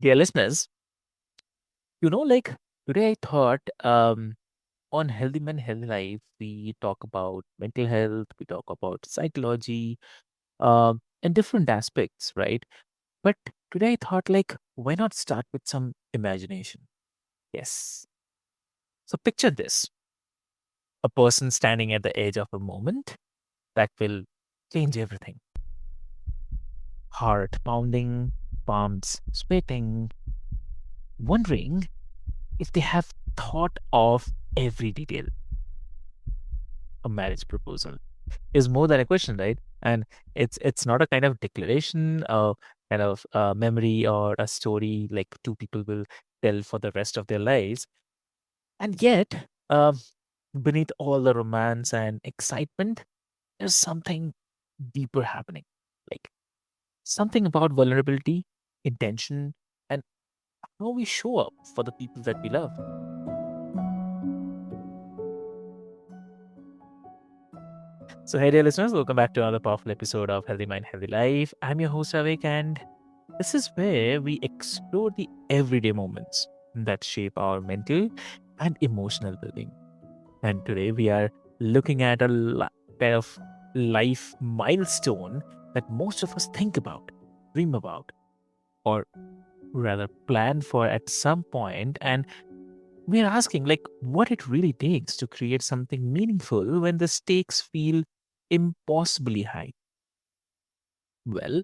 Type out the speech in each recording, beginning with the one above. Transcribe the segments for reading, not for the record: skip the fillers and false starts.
Dear listeners, like today I thought on Healthy Men, Healthy Life, we talk about mental health, we talk about psychology, and different aspects, right? But today I thought, why not start with some imagination? Yes. So picture this, a person standing at the edge of a moment that will change everything. Heart pounding, palms sweating, wondering if they have thought of every detail. A marriage proposal is more than a question, right? And it's not a kind of declaration, kind of memory or a story like two people will tell for the rest of their lives. And yet, beneath all the romance and excitement, there's something deeper happening, like something about vulnerability, intention, and how we show up for the people that we love. So, hey, dear listeners, welcome back to another powerful episode of Healthy Mind, Healthy Life. I'm your host, Avik, and this is where we explore the everyday moments that shape our mental and emotional well-being. And today we are looking at a kind of life milestone that most of us think about, dream about, or rather plan for at some point. And we are asking, what it really takes to create something meaningful when the stakes feel impossibly high. Well,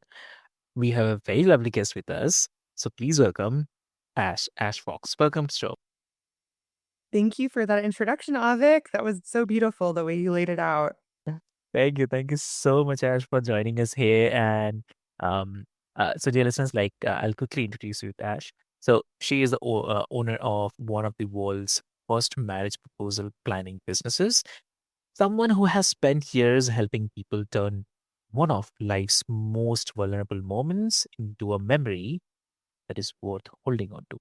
we have a very lovely guest with us. So please welcome Ash Fox. Welcome to the show. Thank you for that introduction, Avik. That was so beautiful the way you laid it out. Thank you. Thank you so much, Ash, for joining us here. And um, so, dear listeners, I'll quickly introduce you to Ash. So, she is the owner of one of the world's first marriage proposal planning businesses, someone who has spent years helping people turn one of life's most vulnerable moments into a memory that is worth holding on to.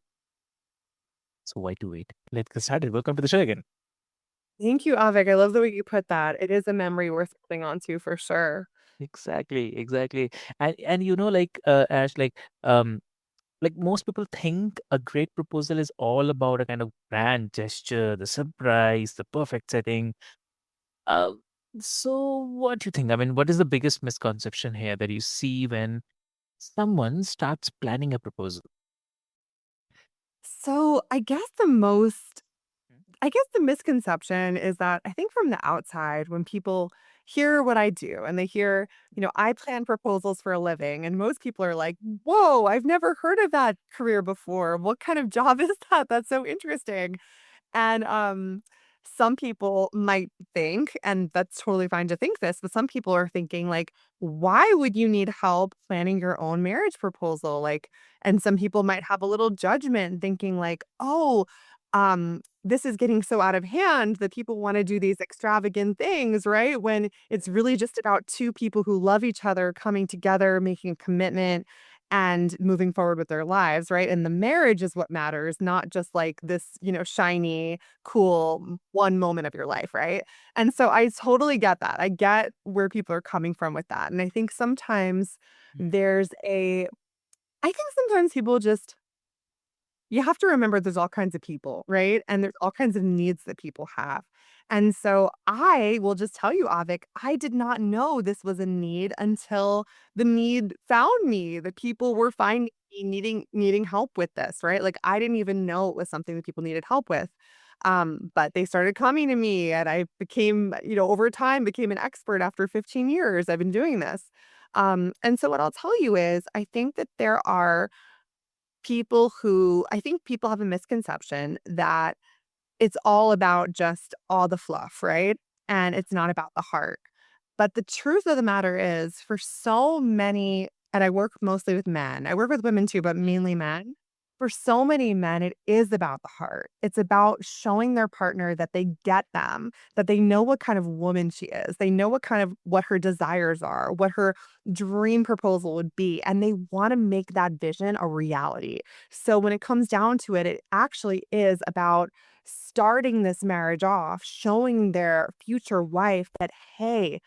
So, why to wait? Let's get started. Welcome to the show again. Thank you, Avik. I love the way you put that. It is a memory worth holding on to for sure. Exactly, exactly. And Ash, like most people think a great proposal is all about a kind of grand gesture, the surprise, the perfect setting. Uh, so what do you think? I mean, what is the biggest misconception here that you see when someone starts planning a proposal? So I guess the misconception is that I think from the outside, when people hear what I do and they hear, I plan proposals for a living, and most people are like, whoa, I've never heard of that career before. What kind of job is that? That's so interesting. And some people might think, and that's totally fine to think this, but some people are thinking like, why would you need help planning your own marriage proposal? Like, and some people might have a little judgment thinking like, oh, this is getting so out of hand that people want to do these extravagant things, right? When it's really just about two people who love each other coming together, making a commitment and moving forward with their lives, right? And the marriage is what matters, not just like this, shiny, cool one moment of your life, right? And so I totally get that. I get where people are coming from with that. And I think sometimes there's a, I think sometimes people just you have to remember there's all kinds of people, right? And there's all kinds of needs that people have. And so I will just tell you, Avik, I did not know this was a need until the need found me. The people were finding me needing help with this, right? Like I didn't even know it was something that people needed help with. But they started coming to me and I became, over time became an expert after 15 years. I've been doing this. And so what I'll tell you is I think that there are I think people have a misconception that it's all about just all the fluff, right? And it's not about the heart. But the truth of the matter is, for so many, and I work mostly with men, I work with women too, but mainly men. For so many men, it is about the heart. It's about showing their partner that they get them, that they know what kind of woman she is. They know what her desires are, what her dream proposal would be, and they want to make that vision a reality. So when it comes down to it, it actually is about starting this marriage off, showing their future wife that, hey,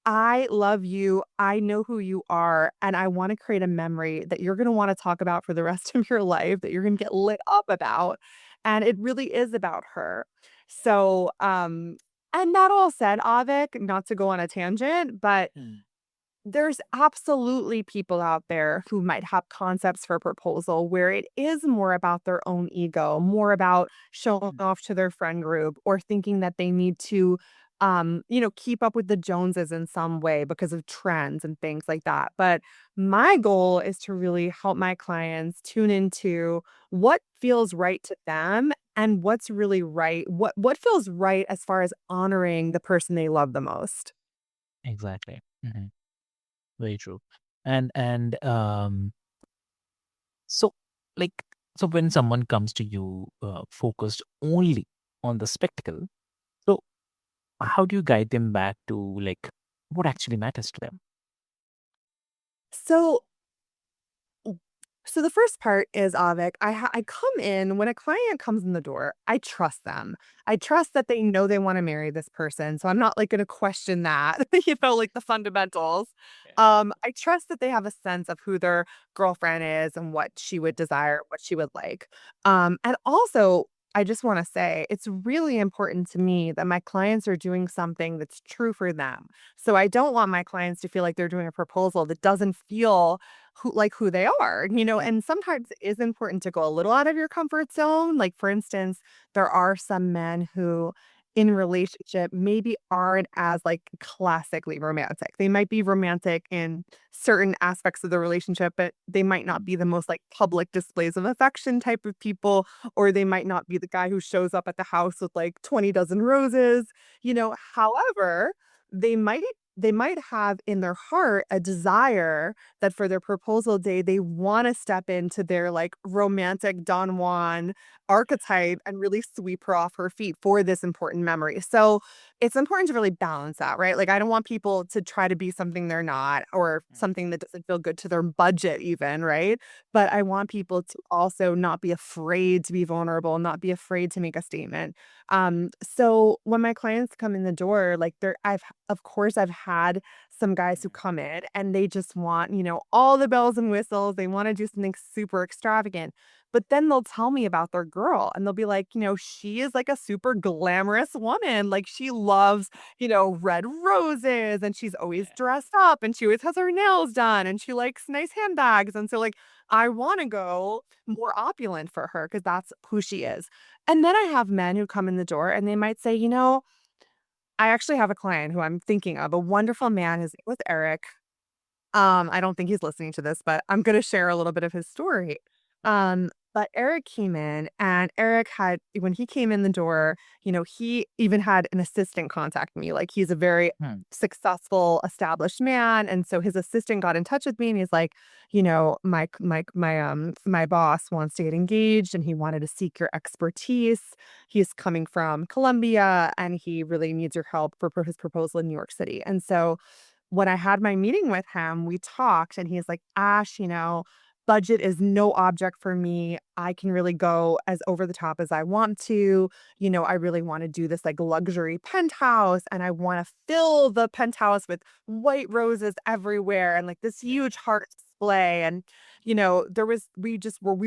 I love you. I know who you are, and I want to create a memory that you're going to want to talk about for the rest of your life, that you're going to get lit up about. And it really is about her. So, and that all said, Avik, not to go on a tangent, but Mm. there's absolutely people out there who might have concepts for proposal where it is more about their own ego, more about showing Mm. off to their friend group or thinking that they need to keep up with the Joneses in some way because of trends and things like that. But my goal is to really help my clients tune into what feels right to them and what's really right, what feels right as far as honoring the person they love the most. Exactly. Very true. And so like so when someone comes to you focused only on the spectacle, so how do you guide them back to like what actually matters to them? So So the first part is, Avik, I come in when a client comes in the door, I trust them. I trust that they know they wanna marry this person, so I'm not, like, gonna question that, like, the fundamentals. Yeah. I trust that they have a sense of who their girlfriend is and what she would desire, what she would like. And also, I just wanna say, it's really important to me that my clients are doing something that's true for them. So I don't want my clients to feel like they're doing a proposal that doesn't feel who they are, Mm. and sometimes it is important to go a little out of your comfort zone. Like, for instance, there are some men who in relationship maybe aren't as like classically romantic. They might be romantic in certain aspects of the relationship, but they might not Mm. be the most like public displays of affection type of people, or they might not be the guy who shows up at the house with like 20 dozen roses. However, they might they might have in their heart a desire that for their proposal day, they wanna step into their, like, romantic Don Juan archetype and really sweep her off her feet for this important memory. So, it's important to really balance that, right? Like, I don't want people to try to be something they're not or Mm. something that doesn't feel good to their budget even, right? But I want people to also not be afraid to be vulnerable, not be afraid to make a statement. So when my clients come in the door, like, of course, I've had some guys who Mm. come in and they just want, all the bells and whistles. They want to do something super extravagant. But then they'll tell me about their girl and they'll be like, she is like a super glamorous woman. Like she loves, red roses and she's always Yeah. dressed up and she always has her nails done and she likes nice handbags. And so, like, I want to go more opulent for her because that's who she is. And then I have men who come in the door and they might say, I actually have a client who I'm thinking of, a wonderful man. His name was Eric. I don't think he's listening to this, but I'm gonna share a little bit of his story. But Eric came in and Eric had when he came in the door, he even had an assistant contact me. Like he's a very Mm. successful, established man. And so his assistant got in touch with me and he's like, my boss wants to get engaged and he wanted to seek your expertise. He's coming from Colombia and he really needs your help for his proposal in New York City. And so when I had my meeting with him, we talked and he's like, Ash, budget is no object for me. I can really go as over the top as I want to. I really want to do this like luxury penthouse and I want to fill the penthouse with white roses everywhere and like this Yeah. huge heart display. And, we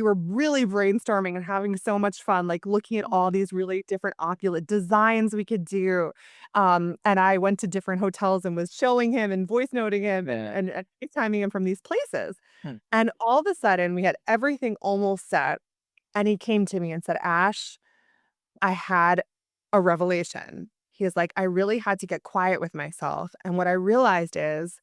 were really brainstorming and having so much fun, like looking at all these really different opulent designs we could do. And I went to different hotels and was showing him and voice noting him and FaceTiming him from these places. Mm. And all of a sudden, we had everything almost set, and he came to me and said, "Ash, I had a revelation." He was like, "I really had to get quiet with myself, and what I realized is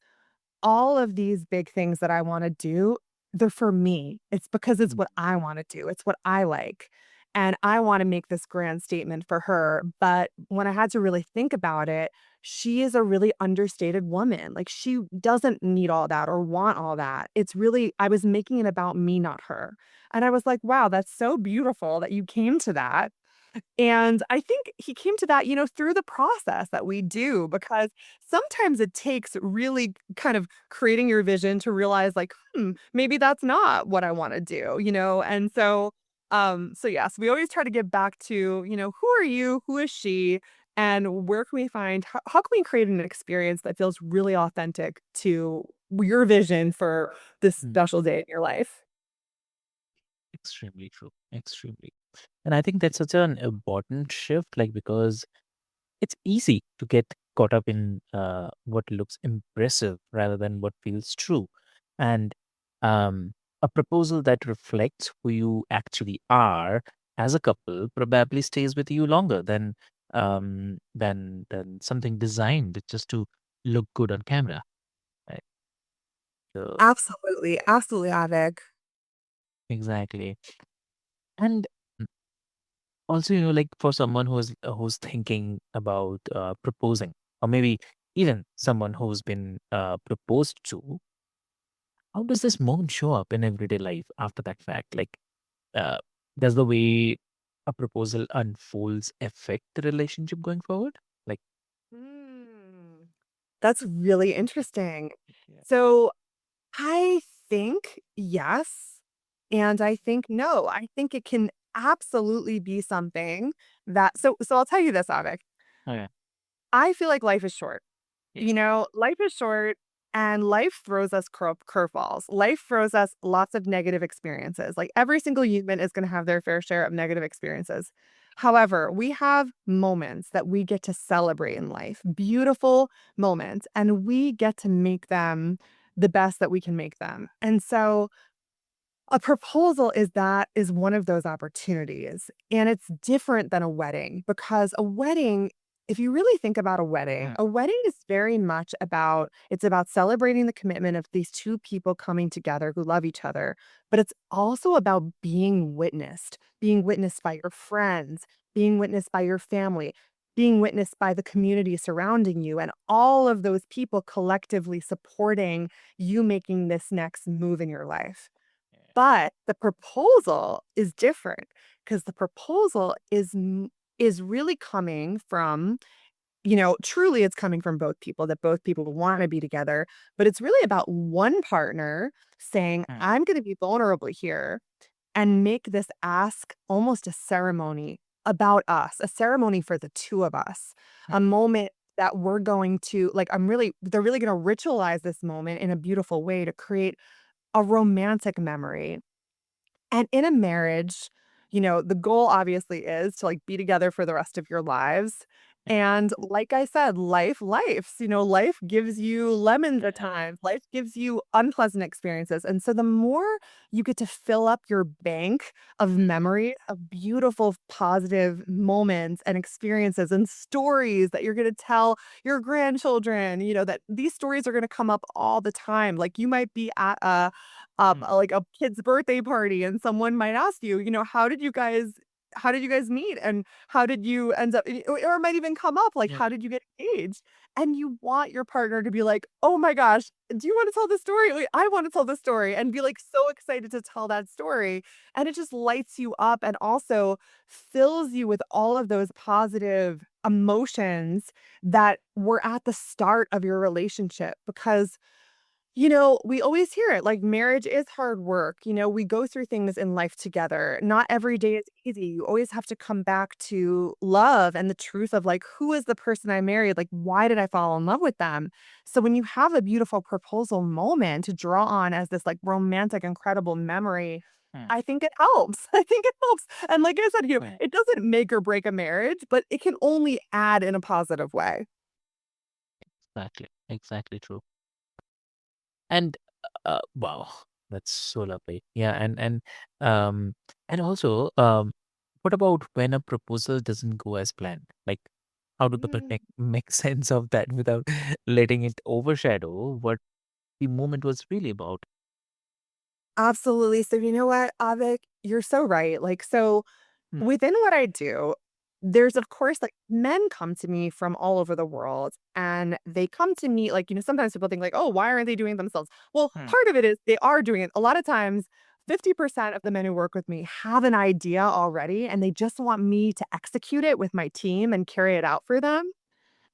all of these big things that I wanna do, they're for me. It's because it's Mm. what I wanna do. It's what I like. And I wanna make this grand statement for her. But when I had to really think about it, she is a really understated woman. Like, she doesn't need all that or want all that. It's really I was making it about me, not her." And I was like, "Wow, that's so beautiful that you came to that." And I think he came to that, through the process that we do, because sometimes it takes really kind of creating your vision to realize like, maybe that's not what I want to do. And so yes, we always try to get back to, who are you? Who is she? And where can we find how can we create an experience that feels really authentic to your vision for this Mm. special day in your life? Extremely true. Extremely. And I think that's such an important shift, like, because it's easy to get caught up in what looks impressive rather than what feels true. And a proposal that reflects who you actually are as a couple probably stays with you longer than something designed just to look good on camera. Right? So Absolutely, absolutely, Avik. exactly. And also, like, for someone who's thinking about proposing, or maybe even someone who's been proposed to, how does this moment show up in everyday life after that fact? Like, uh, does the way a proposal unfolds affect the relationship going forward? Like, Mm, that's really interesting. yeah. So I think yes, and I think no. I think it can absolutely be something that so I'll tell you this, Avik. Okay. I feel like life is short. Yeah. Life is short and life throws us curveballs. Life throws us lots of negative experiences. Like every single human is going to have their fair share of negative experiences. However, we have moments that we get to celebrate in life, beautiful moments, and we get to make them the best that we can make them. And so a proposal is one of those opportunities, and it's different than a wedding because a wedding if you really think about Mm. a wedding is very much about it's about celebrating the commitment of these 2 people coming together who love each other, but it's also about being witnessed by your friends, being witnessed by your family, being witnessed by the community surrounding you, and all of those people collectively supporting you making this next move in your life. Yeah. But the proposal is different because the proposal is really coming from, truly it's coming from both people that both people wanna be together, but it's really about one partner saying, Mm. "I'm gonna be vulnerable here and make this ask almost a ceremony about us, a ceremony for the 2 of us, Mm. a moment that we're going to like, they're really gonna ritualize this moment in a beautiful way to create a romantic memory." And in a marriage, the goal obviously is to like be together for the rest of your lives. Yeah. And like I said, life gives you lemons at Yeah. times. Life gives you unpleasant experiences. And so the more you get to fill up your bank of Mm. memories of beautiful, positive moments and experiences and stories that you're going to tell your grandchildren, that these stories are going to come up all the time. Like you might be at Mm. like a kid's birthday party and someone might ask you, how did you guys meet and how did you end up or it might even come up like Yeah. how did you get engaged? And you want your partner to be like, "Oh my gosh, do you want to tell the story? Like, I want to tell the story," and be like so excited to tell that story. And it just lights you up and also fills you with all of those positive emotions that were at the start of your relationship because we always hear it like marriage is hard work. We go through things in life together. Not every day is easy. You always have to come back to love and the truth of like, who is the person I married? Like, why did I fall in love with them? So when you have a beautiful proposal moment to draw on as this like romantic, incredible memory, Mm. I think it helps. I think it helps. And like I said, Right. it doesn't make or break a marriage, but it can only add in a positive way. Exactly. Exactly true. And wow, that's so lovely. Yeah, um and also what about when a proposal doesn't go as planned? Like, how do people make sense of that without letting it overshadow what the moment was really about? Absolutely. So you know what, Avik? You're so right. Like, so Hmm. within what I do, there's of course like men come to me from all over the world and they come to me like, sometimes people think like, oh, why aren't they doing it themselves? Well, Hmm. part of it is they are doing it. A lot of times, 50% of the men who work with me have an idea already and they just want me to execute it with my team and carry it out for them.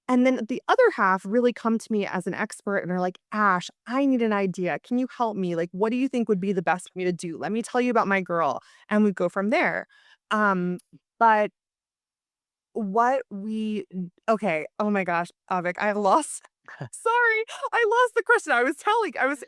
And then the other half really come to me as an expert and are like, Ash, I need an idea. Can you help me? Like, what do you think would be the best for me to do? Let me tell you about my girl. And we go from there. Um, but what we okay, oh my gosh, Avik, I lost sorry, I lost the question. I was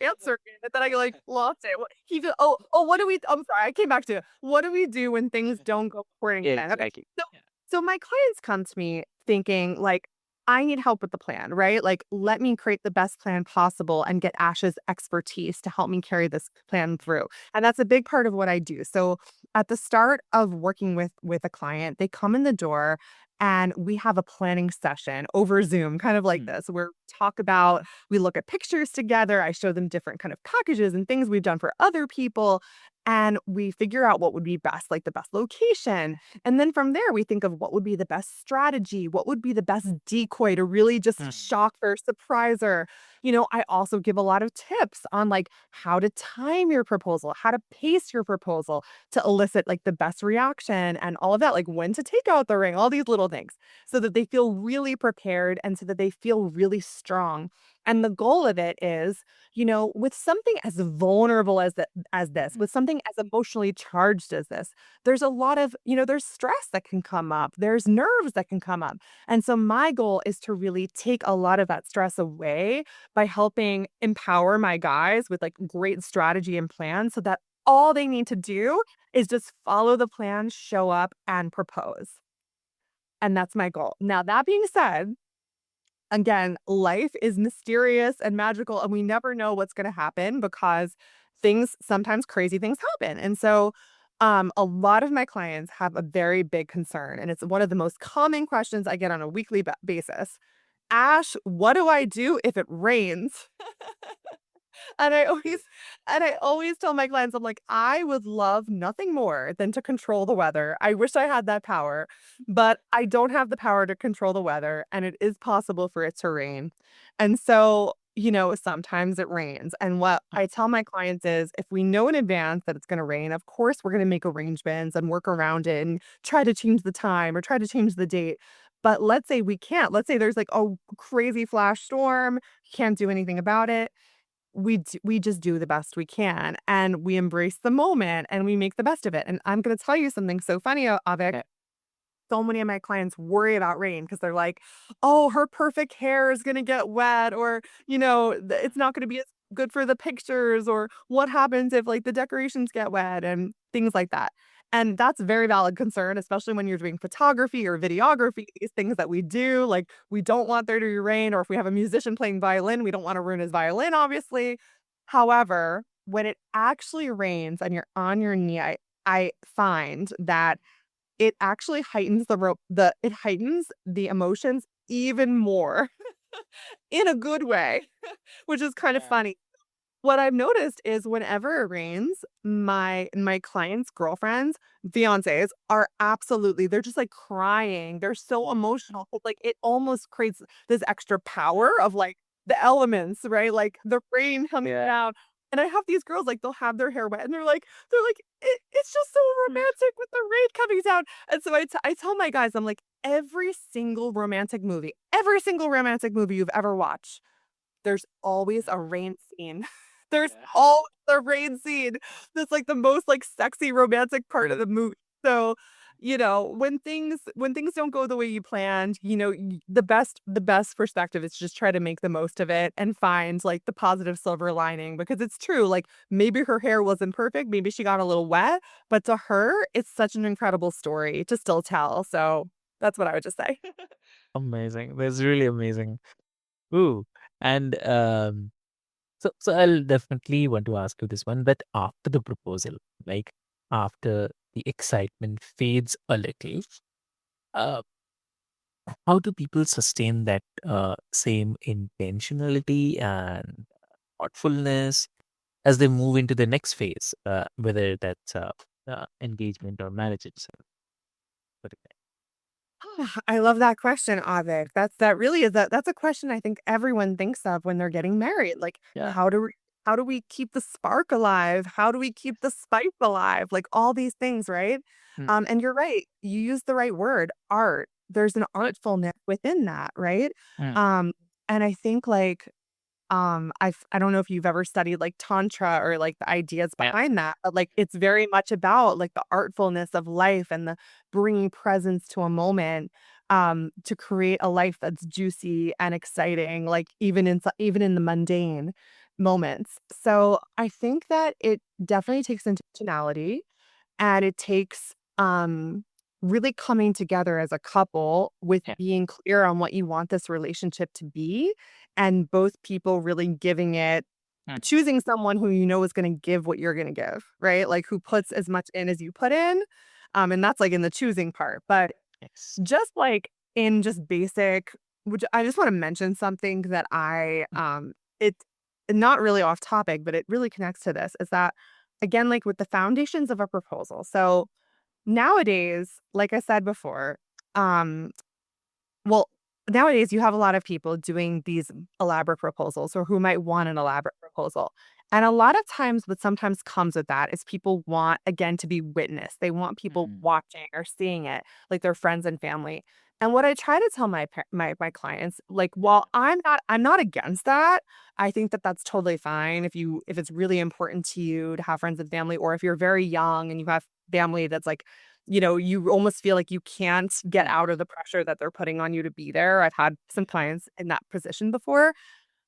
answering it, and then I, like, lost it. What he go what do we I'm sorry, I came back to it. What do we do when things don't go according to plan? Okay, Exactly. so Yeah. my clients come to me thinking, like, I need help with the plan, right? Like, let me create the best plan possible and get Ash's expertise to help me carry this plan through. And that's a big part of what I do. So at the start of working with a client, they come in the door and we have a planning session over Zoom, kind of like Mm. this, where we look at pictures together. I show them different kind of packages and things we've done for other people. And we figure out what would be best, like the best location. And then from there, we think of what would be the best strategy, what would be the best decoy to really just Mm. shock or surprise her. I also give a lot of tips on like how to time your proposal, how to pace your proposal to elicit like the best reaction and all of that, like when to take out the ring, all these little things so that they feel really prepared and so that they feel really strong. And the goal of it is, with something as vulnerable as this, Mm. with something as emotionally charged as this, there's a lot of, there's stress that can come up. There's nerves that can come up. And so my goal is to really take a lot of that stress away by helping empower my guys with like great strategy and plans so that all they need to do is just follow the plan, show up, and propose. And that's my goal. Now, that being said, again, life is mysterious and magical, and we never know what's going to happen because sometimes crazy things happen. And so, a lot of my clients have a very big concern, and it's one of the most common questions I get on a weekly basis. Ash, what do I do if it rains? And I always tell my clients, I'm like, I would love nothing more than to control the weather. I wish I had that power, but I don't have the power to control the weather, and it is possible for it to rain. And so, sometimes it rains. And what I tell my clients is if we know in advance that it's going to rain, of course, we're going to make arrangements and work around it and try to change the time or try to change the date. But let's say we can't. Let's say there's like a crazy flash storm, can't do anything about it. We just do the best we can, and we embrace the moment, and we make the best of it, and I'm gonna tell you something so funny, Avik. Yeah. So many of my clients worry about rain because 'cause they're like, "Oh, her perfect hair is gonna get wet," or, "It's not gonna be as good for the pictures," or, "What happens if, like, the decorations get wet?" and things like that. And that's a very valid concern, especially when you're doing photography or videography, these things that we do, like, we don't want there to be rain, or if we have a musician playing violin, we don't wanna ruin his violin, obviously. However, when it actually rains and you're on your knee, I find that it actually heightens it heightens the emotions even more in a good way, which is kind of Yeah. funny. What I've noticed is whenever it rains, my clients' girlfriends, fiancés are they're just, like, crying. They're so emotional. It's like, it almost creates this extra power of, like, the elements, right? Like, the rain coming Yeah. down. And I have these girls, like, they'll have their hair wet, and they're like, It's just so Mm. romantic with the rain coming down." And so I tell my guys, I'm like, every single romantic movie you've ever watched, there's always a rain scene. There's Yeah. always a rain scene. That's, like, the most, like, sexy romantic part of the movie. So, when things don't go the way you planned, the best perspective is just try to make the most of it and find, like, the positive silver lining because it's true, like, maybe her hair wasn't perfect, maybe she got a little wet, but to her, it's such an incredible story to still tell. So, that's what I would just say. Amazing. That's really amazing. Ooh. And so I'll definitely want to ask you this one, that after the proposal, like after the excitement fades a little, uh, how do people sustain that same intentionality and thoughtfulness as they move into the next phase, whether that's engagement or marriage itself? What do you I love that question, Avik. That really is that's a question I think everyone thinks of when they're getting married. Like, think? how do we keep the spark alive? How do we keep the spice alive? Like all these things, right? Yeah. And you're right. You use the right word, art. There's an artfulness within that, right? Mm. Um, and I think like I don't know if you've ever studied like tantra or like the ideas Yeah. behind that, but like it's very much about like the artfulness of life and the bringing presence to a moment. to create a life that's juicy and exciting, like even in the mundane moments. So I think that it definitely takes intentionality and it takes really coming together as a couple with Yeah. being clear on what you want this relationship to be and both people really giving it Mm. choosing someone who you know is going to give what you're going to give, right? Like who puts as much in as you put in. And that's like in the choosing part. But Yes. just like in just basic, which I just want to mention something that Mm. it not really off topic, but it really connects to this is that again, like with the foundations of a proposal. So nowadays, like I said before, um, well, nowadays you have a lot of people doing these elaborate proposals or who might want an elaborate proposal. And a lot of times what sometimes comes with that is people want again to be witnessed. They want people Mm. watching or seeing it, like their friends and family. And what I try to tell my clients, like while I'm not against that, I think that that's totally fine if it's really important to you to have friends and family or if you're very young and you have family that's like you almost feel like you can't get Mm. out of the pressure that they're putting on you to be there. I've had some clients in that position before.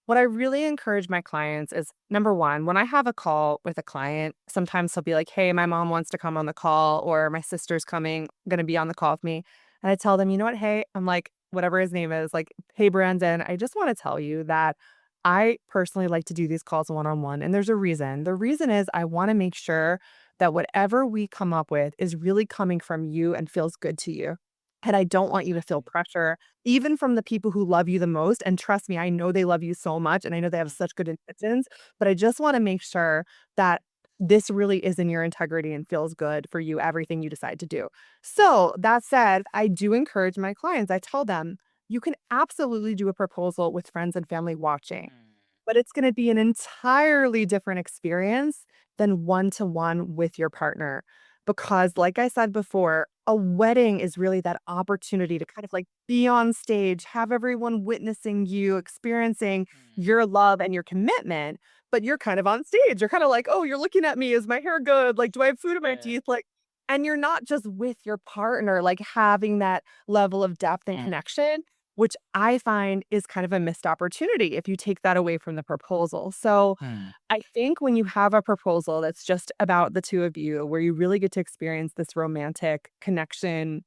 What I really encourage my clients is number one, when I have a call with a client, sometimes he'll be like, hey, my mom wants to come on the call, or my sister's going to be on the call with me. And I tell them, you know what? Hey, I'm like, whatever his name is, like, hey, Brandon, I just want to tell you that I personally like to do these calls one on one. And there's a reason. The reason is I want to make sure that whatever we come up with is really coming from you and feels good to you. And I don't want you to feel pressure even from the people who love you the most, and trust me, I know they love you so much, and I know they have Mm. such good intentions, but I just wanna make sure that this really is in your integrity and feels good for you, everything you decide to do. So, that said, I do encourage my clients, I tell them, "You can absolutely do a proposal with friends and family watching, Mm. but it's gonna be an entirely different experience than one-to-one with your partner." Because like I said before, a wedding is really that opportunity to kind of like be on stage, have everyone witnessing you, experiencing Mm. your love and your commitment, but you're kind of on stage. You're kind of like, "Oh, you're looking at me. Is my hair good? Like, do I have food in my Yeah. teeth?" Like, and you're not just with your partner, like having that level of depth and Mm. connection, which I find is kind of a missed opportunity if you take that away from the proposal. So, Mm. I think when you have a proposal that's just about the 2 of you, where you really get to experience this romantic connection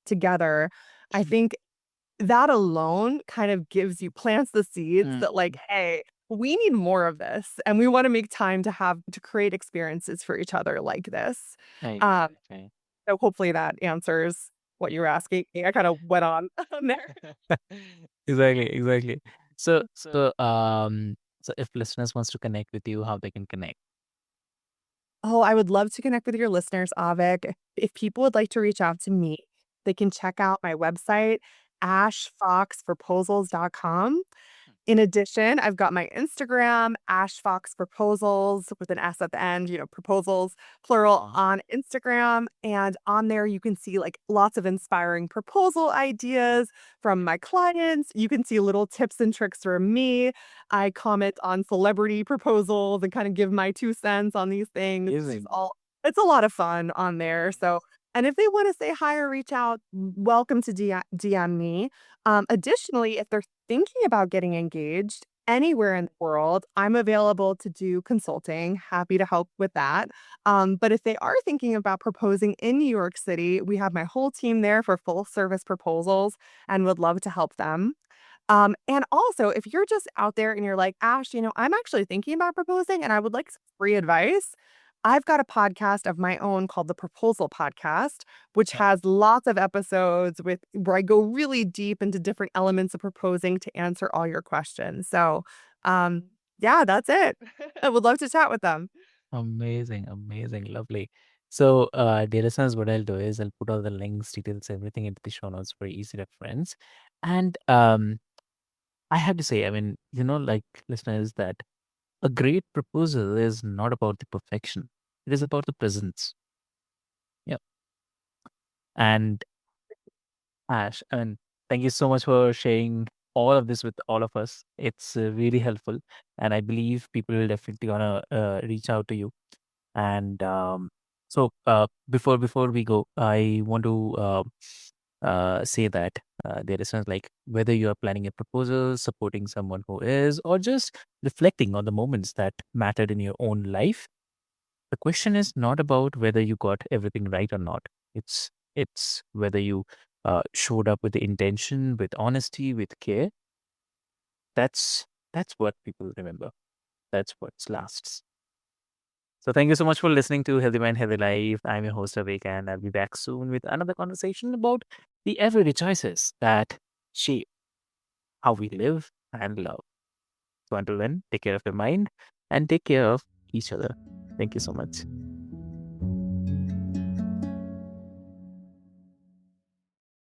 together, I think that alone kind of plants the seeds Mm. that like, "Hey, we need more of this, and we wanna make time to create experiences for each other like this." Right. Um, Right. so hopefully that answers what you were asking me. I kinda went on on there. Exactly. Exactly. So if listeners wants to connect with you, how they can connect? Oh, I would love to connect with your listeners, Avik. If people would like to reach out to me, they can check out my website, ashfoxproposals.com. In addition, I've got my Instagram, Ash Fox Proposals with an S at the end, proposals, plural Uh-huh. on Instagram. And on there, you can see like lots of inspiring proposal ideas from my clients. You can see little tips and tricks from me. I comment on celebrity proposals and kind of give my 2 cents on these things. Amazing. It's a lot of fun on there. Nice. So, and if they want to say hi or reach out, welcome to DM me. Additionally, if they're thinking about getting engaged anywhere in the world, I'm available to do consulting. Happy to help with that. But if they are thinking about proposing in New York City, we have my whole team there for full service proposals and would love to help them. And also, if you're just out there and you're like, Ash, I'm actually thinking about proposing and I would like some free advice. I've got a podcast of my own called the Proposal Podcast, which Yeah. has lots of episodes where I go really deep into different elements of proposing to answer all your questions. So, yeah, that's it. I would love to chat with them. Amazing. Amazing. Lovely. So, dear listeners, what I'll do is I'll put all the links, details, everything into the show notes for easy reference. And I have to say, I mean, like listeners, that a great proposal is not about the perfection. It is about the presence. Yeah. And Ash, I mean, thank you so much for sharing all of this with all of us. It's really helpful, and I believe people will definitely gonna reach out to you. And before we go, I want to say that, dear listeners, like whether you are planning a proposal, supporting someone who is, or just reflecting on the moments that mattered in your own life, the question is not about whether you got everything right or not. It's whether you showed up with the intention, with honesty, with care. That's what people remember. That's what lasts. So thank you so much for listening to Healthy Mind, Healthy Life. I'm your host Avik, and I'll be back soon with another conversation about the everyday choices that shape how we live and love. So until then, take care of your mind and take care of each other. Thank you so much.